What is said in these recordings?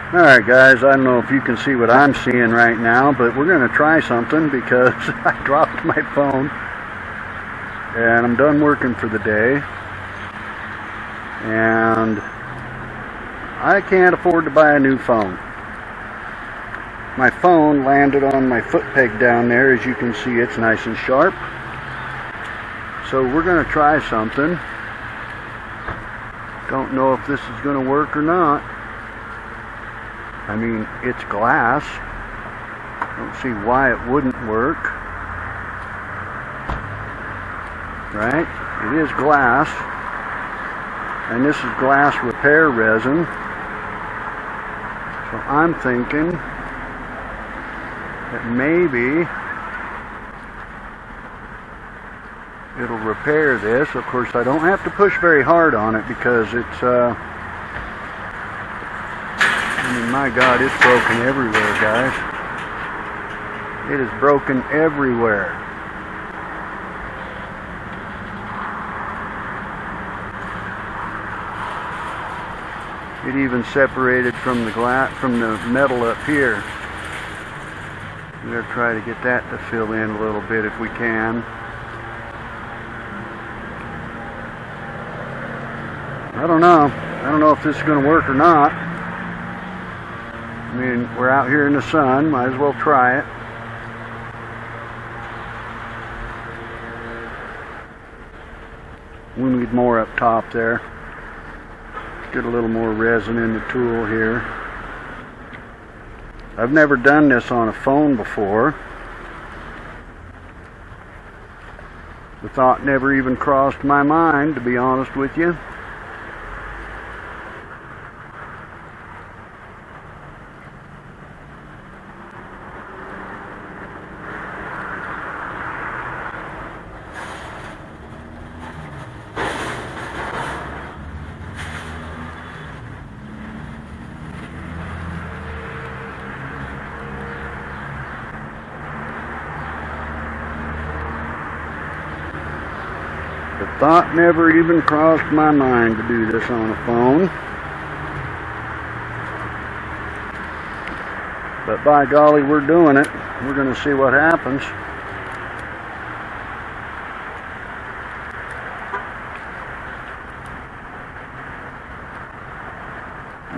Alright guys, I don't know if you can see what I'm seeing right now, but we're going to try something because I dropped my phone and I'm done working for the day and I can't afford to buy a new phone. My phone landed on my foot peg down there. As you can see, it's nice and sharp. So we're going to try something. Don't know if this is going to work or not. I mean, it's glass. Don't see why it wouldn't work. Right? It is glass. And this is glass repair resin. So I'm thinking that maybe it'll repair this. Of course, I don't have to push very hard on it because it's I mean, my God, it's broken everywhere, guys. It is broken everywhere. It even separated from the glass, from the metal up here. We're gonna try to get that to fill in a little bit if we can. I don't know. I don't know if this is going to work or not. I mean, we're out here in the sun. Might as well try it. We need more up top there. Get a little more resin in the tool here. I've never done this on a phone before. The thought never even crossed my mind, to be honest with you. The thought never even crossed my mind to do this on a phone. But by golly, we're doing it. We're going to see what happens.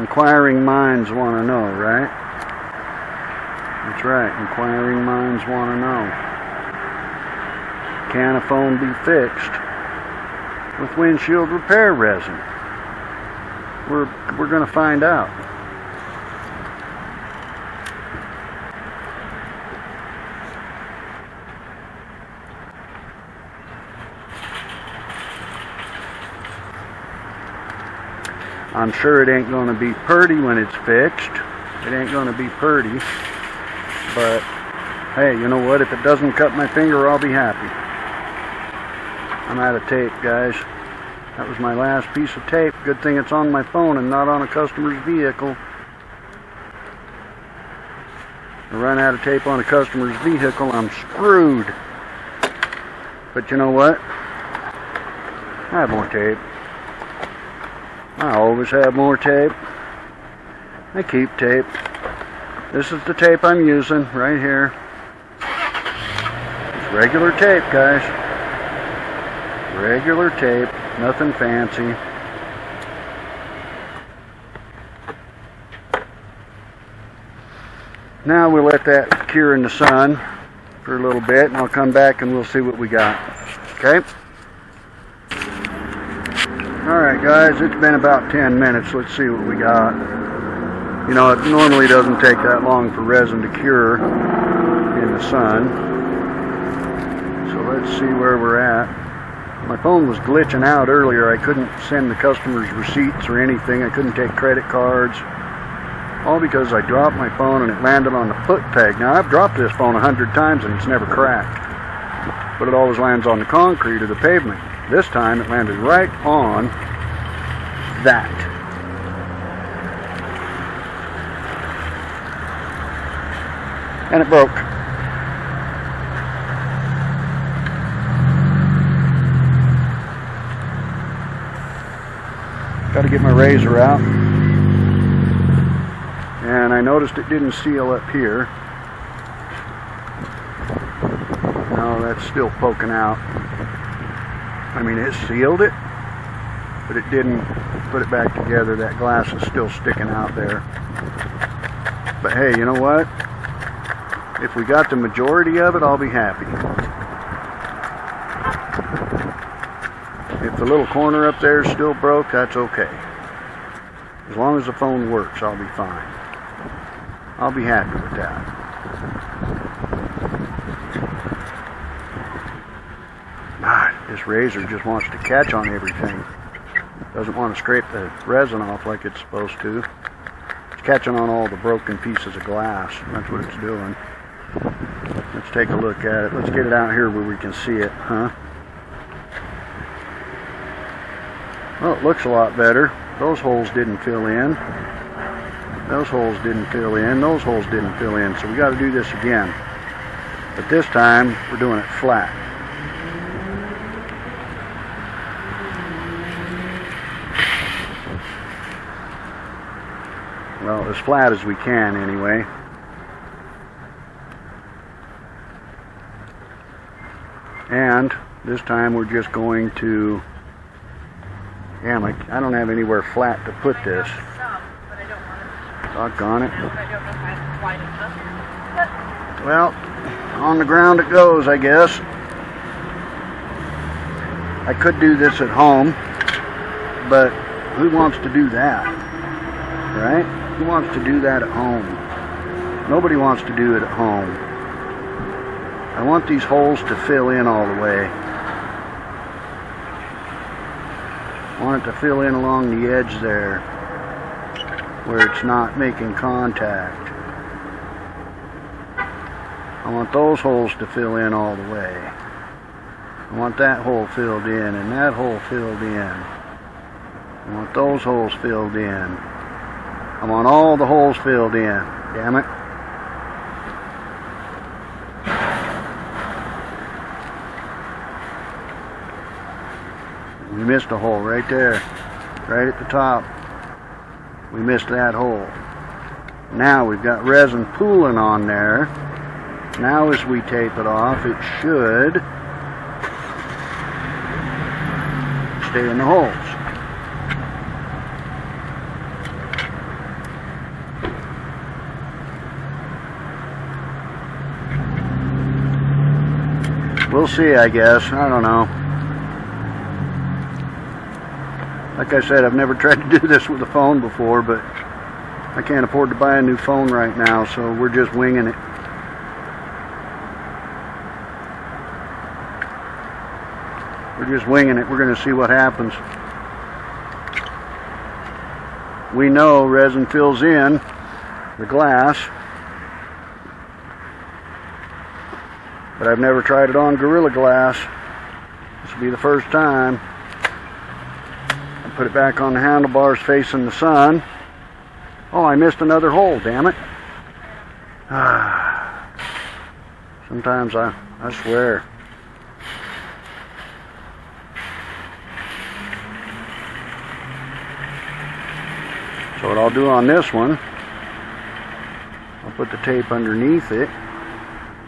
Inquiring minds want to know, right? That's right, inquiring minds want to know. Can a phone be fixed with windshield repair resin? We're going to find out. I'm sure it ain't going to be pretty when it's fixed. It ain't going to be pretty. But hey, you know what? If it doesn't cut my finger, I'll be happy. I'm out of tape, guys. That was my last piece of tape. Good thing it's on my phone and not on a customer's vehicle. If I run out of tape on a customer's vehicle, I'm screwed. But you know what? I have more tape. I always have more tape. I keep tape. This is the tape I'm using right here. It's regular tape, guys. Regular tape, nothing fancy. Now we'll let that cure in the sun for a little bit, and I'll come back and we'll see what we got. Okay? Alright guys, it's been about 10 minutes. Let's see what we got. You know, it normally doesn't take that long for resin to cure in the sun. So let's see where we're at. My phone was glitching out earlier. I couldn't send the customers receipts or anything. I couldn't take credit cards. All because I dropped my phone and it landed on the foot peg. Now, I've dropped this phone 100 times and it's never cracked. But it always lands on the concrete or the pavement. This time it landed right on that. And it broke. Got to get my razor out I noticed it didn't seal up here. No, that's still poking out. I mean, it sealed it, but it didn't put it back together. That glass is still sticking out there. But hey, you know what? If we got the majority of it, I'll be happy. If the little corner up there is still broke, that's okay. As long as the phone works, I'll be fine. I'll be happy with that. God, this razor just wants to catch on everything. Doesn't want to scrape the resin off like it's supposed to. It's catching on all the broken pieces of glass. That's what it's doing. Let's take a look at it. Let's get it out here where we can see it, huh? Well, it looks a lot better. Those holes didn't fill in. Those holes didn't fill in. Those holes didn't fill in. So we got to do this again. But this time, we're doing it flat. Well, as flat as we can, anyway. And this time we're just going to... Damn, I don't have anywhere flat to put this. Doggone it. Well, on the ground it goes, I guess. I could do this at home, but who wants to do that? Right? Who wants to do that at home? Nobody wants to do it at home. I want these holes to fill in all the way. I want it to fill in along the edge there, where it's not making contact. I want those holes to fill in all the way. I want that hole filled in and that hole filled in. I want those holes filled in. I want all the holes filled in. Damn it. We missed a hole right there, right at the top. We missed that hole. Now we've got resin pooling on there. Now as we tape it off, it should stay in the holes. We'll see, I guess. I don't know. Like I said, I've never tried to do this with a phone before, but I can't afford to buy a new phone right now, so we're just winging it. We're just winging it. We're going to see what happens. We know resin fills in the glass, but I've never tried it on Gorilla Glass. This will be the first time. Put it back on the handlebars facing the sun. Oh, I missed another hole, damn it. Sometimes I swear. So what I'll do on this one, I'll put the tape underneath it,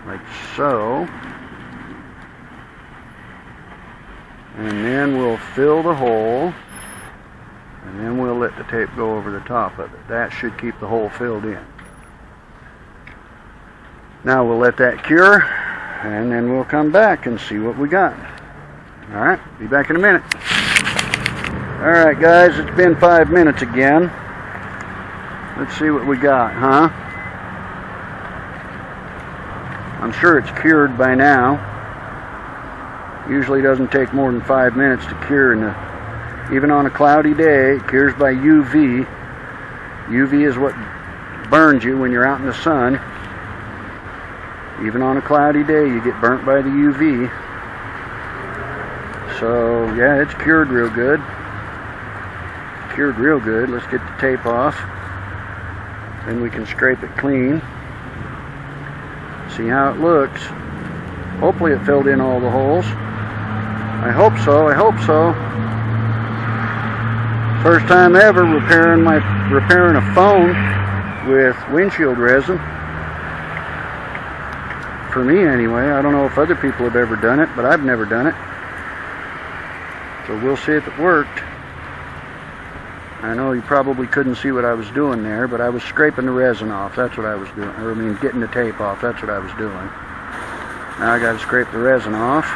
like so. And then we'll fill the hole. And then we'll let the tape go over the top of it. That should keep the hole filled in. Now we'll let that cure, and then we'll come back and see what we got. Alright, be back in a minute. Alright guys, it's been 5 minutes again. Let's see what we got, huh? I'm sure it's cured by now. Usually doesn't take more than 5 minutes to cure even on a cloudy day. It cures by UV. UV is what burns you when you're out in the sun. Even on a cloudy day, you get burnt by the UV. So, yeah, it's cured real good. Cured real good. Let's get the tape off. Then we can scrape it clean. See how it looks. Hopefully it filled in all the holes. I hope so. I hope so. First time ever repairing a phone with windshield resin. For me anyway. I don't know if other people have ever done it, but I've never done it. So we'll see if it worked. I know you probably couldn't see what I was doing there, but I was scraping the resin off. That's what I was doing. Or I mean, getting the tape off. That's what I was doing. Now I got to scrape the resin off.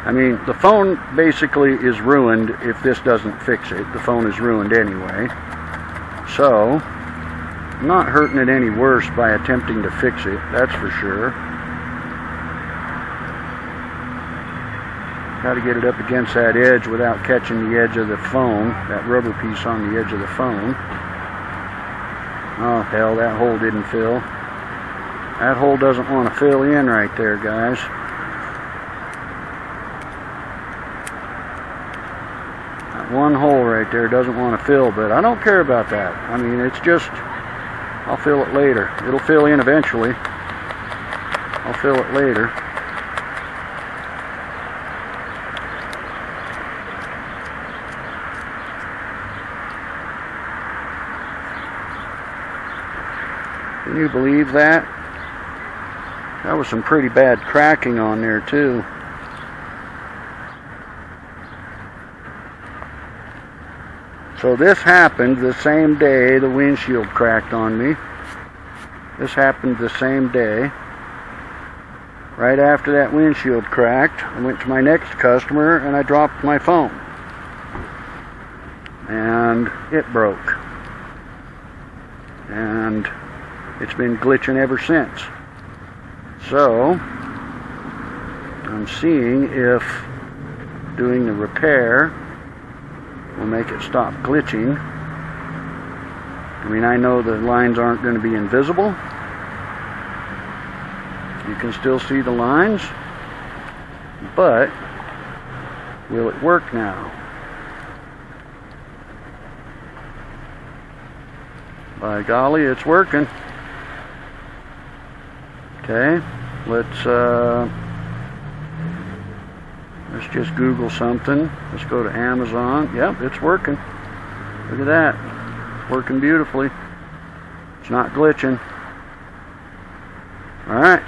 I mean, the phone basically is ruined if this doesn't fix it. The phone is ruined anyway. So, I'm not hurting it any worse by attempting to fix it, that's for sure. Got to get it up against that edge without catching the edge of the phone, that rubber piece on the edge of the phone. Oh hell, that hole didn't fill. That hole doesn't want to fill in right there, guys. That one hole right there doesn't want to fill, but I don't care about that. I mean, it's just, I'll fill it later. It'll fill in eventually. I'll fill it later. Can you believe that? That was some pretty bad cracking on there too. So this happened the same day the windshield cracked on me. This happened the same day. Right after that windshield cracked, I went to my next customer and I dropped my phone. And it broke. And it's been glitching ever since. So, I'm seeing if doing the repair will make it stop glitching. I mean, I know the lines aren't going to be invisible. You can still see the lines. But, will it work now? By golly, it's working. Okay, let's just Google something. Let's go to Amazon. Yep, it's working. Look at that. It's working beautifully. It's not glitching. Alright.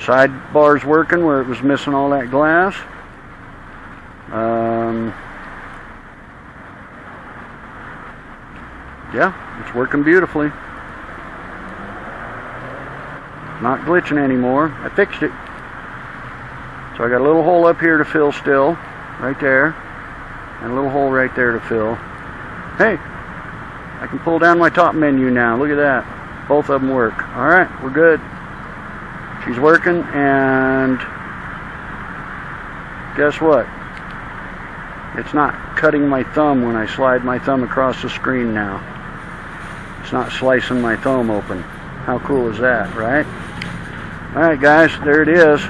Sidebar's working where it was missing all that glass. Yeah, it's working beautifully. Not glitching anymore. I fixed it. So I got a little hole up here to fill still, right there, and a little hole right there to fill. Hey, I can pull down my top menu now. Look at that. Both of them work. All right, we're good. She's working, and guess what? It's not cutting my thumb when I slide my thumb across the screen now. It's not slicing my thumb open. How cool is that, right? Alright guys, there it is.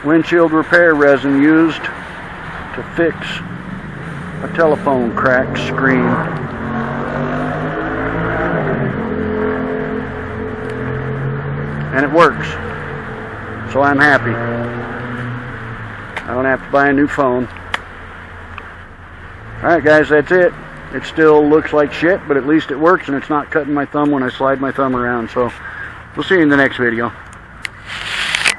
Windshield repair resin used to fix a telephone cracked screen. And it works. So I'm happy. I don't have to buy a new phone. Alright guys, that's it. It still looks like shit, but at least it works and it's not cutting my thumb when I slide my thumb around. So we'll see you in the next video.